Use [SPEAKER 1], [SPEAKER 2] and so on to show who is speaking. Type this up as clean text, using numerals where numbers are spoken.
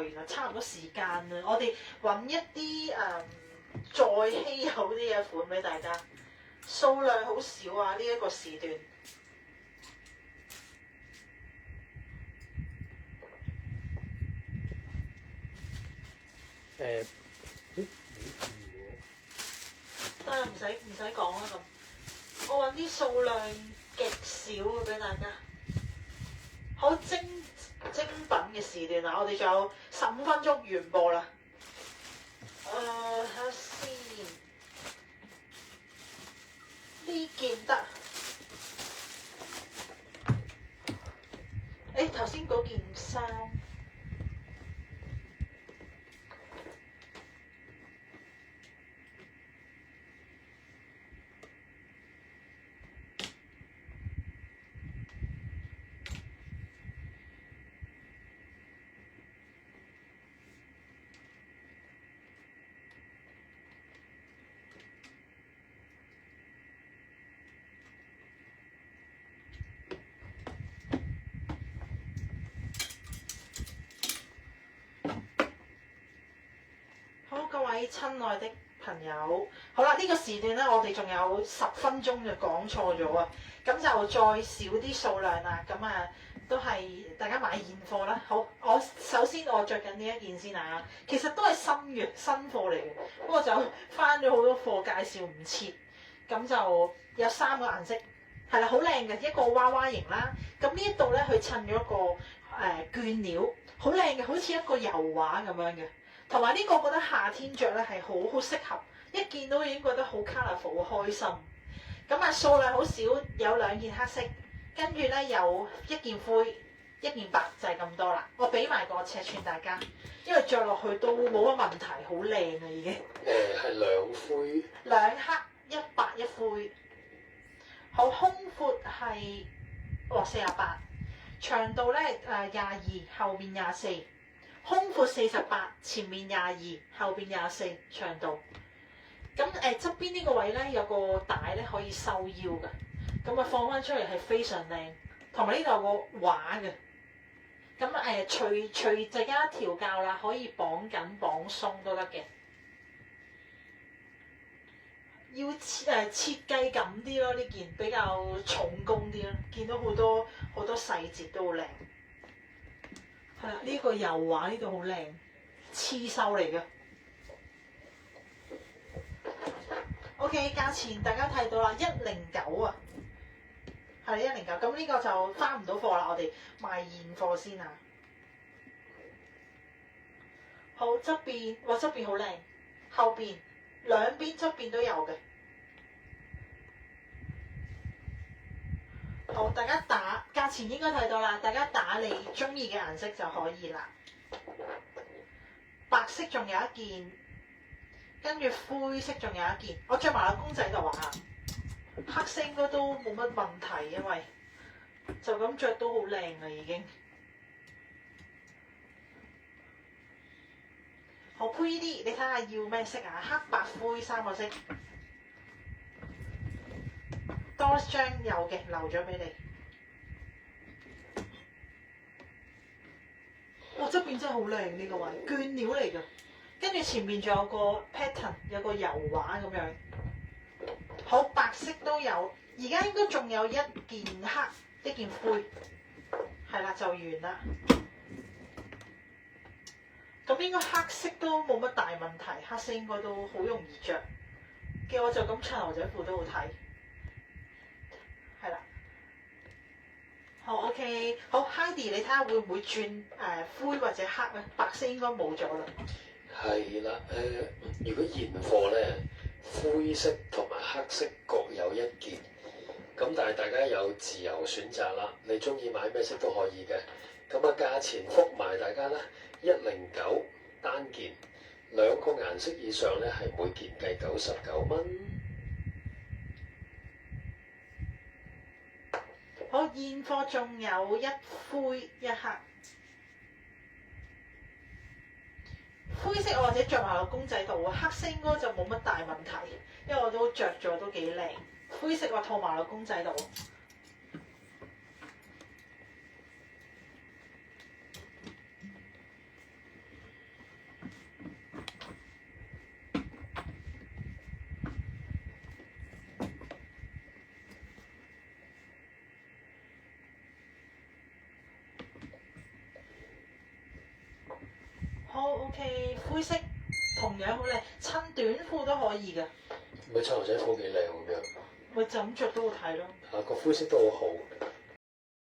[SPEAKER 1] 原來差唔多時間啦。我哋揾一啲再稀有啲嘅款俾大家，數量好少啊！呢一個時段。得啦，唔使講啦咁。我揾啲數量極少嘅俾大家，好精品嘅時段啊！我哋仲有15分鐘完播啦。睇下先，呢件得。頭先嗰件衫。好，各位親愛的朋友，好啦，呢個時段咧，我哋仲有10分鐘就講錯咗啊，咁就再少啲數量啦，咁啊都係大家買現貨啦。好，首先我着緊呢一件先啊，其實都係新貨嚟嘅，不過就翻咗好多貨介紹唔切，咁就有3個顏色，係啦，好靚嘅一個娃娃型啦，咁呢一度咧佢襯咗一個絹料，好靚嘅，好似一個油畫咁樣嘅。同埋呢個我覺得夏天着咧係好適合，一見到已經覺得好 colourful 好開心。咁啊數量好少，有2件黑色，跟住咧有1件灰、1件白，就係咁多啦。我俾埋個尺寸大家，因為着落去都冇乜問題，好靚啊已經。
[SPEAKER 2] 係2灰。
[SPEAKER 1] 2黑1白1灰。好，胸闊係48，長度咧22，後面24。胸闊48，前面22，後邊24，長度。咁側邊呢個位咧有個帶咧可以收腰嘅，咁啊放翻出嚟係非常靚，同埋呢度有個畫嘅。咁隨大家調教啦，可以綁緊綁鬆都得嘅。要設計感啲咯，呢件比較重工啲咯，見到好多細節都好靚。係啦，呢個油畫呢度好靚，刺繡嚟嘅。OK， 價錢大家睇到啦，109啊，係109。咁呢個就翻唔到貨啦，我哋賣現貨先啊。好，側邊好靚，後邊兩邊側邊都有嘅。好，大家打價錢應該睇到啦，大家打你中意嘅顏色就可以啦。白色仲有1件，跟住灰色仲有1件，我着埋個公仔度啊。黑色應該都冇乜問題，因為就咁着都好靚啦已經。好，pretty，你睇下要咩色啊？黑白灰3個色。多張有嘅，留咗俾你。哇！側邊真係好靚呢個位，絹料嚟㗎。跟住前面仲有個 pattern， 有個油畫咁樣。好，白色都有，而家應該仲有1件黑，1件灰。係啦，就完啦。咁應該黑色都冇乜大問題，黑色應該都好容易着。嘅我就咁襯牛仔褲都好睇。係啦，好 OK， 好 Heidi， 你睇下會唔會轉灰或者黑咧？白色應該冇咗啦。
[SPEAKER 2] 係啦，如果現貨咧，灰色同埋黑色各有1件，咁但係大家有自由選擇啦，你中意買咩色都可以嘅。咁啊，價錢覆埋大家啦，109單件，2個顏色以上咧係每件計99蚊。
[SPEAKER 1] 好，現貨仲有1灰1黑，灰色我或者着埋個公仔度啊，黑色應該就冇乜大問題，因為我都着咗都幾靚。灰色我套埋個公仔度。OK，灰色同樣好靚，襯短褲都可以嘅。
[SPEAKER 2] 咪襯牛仔褲幾靚咁樣。
[SPEAKER 1] 咪就咁着都好睇咯。
[SPEAKER 2] 個灰色都好好。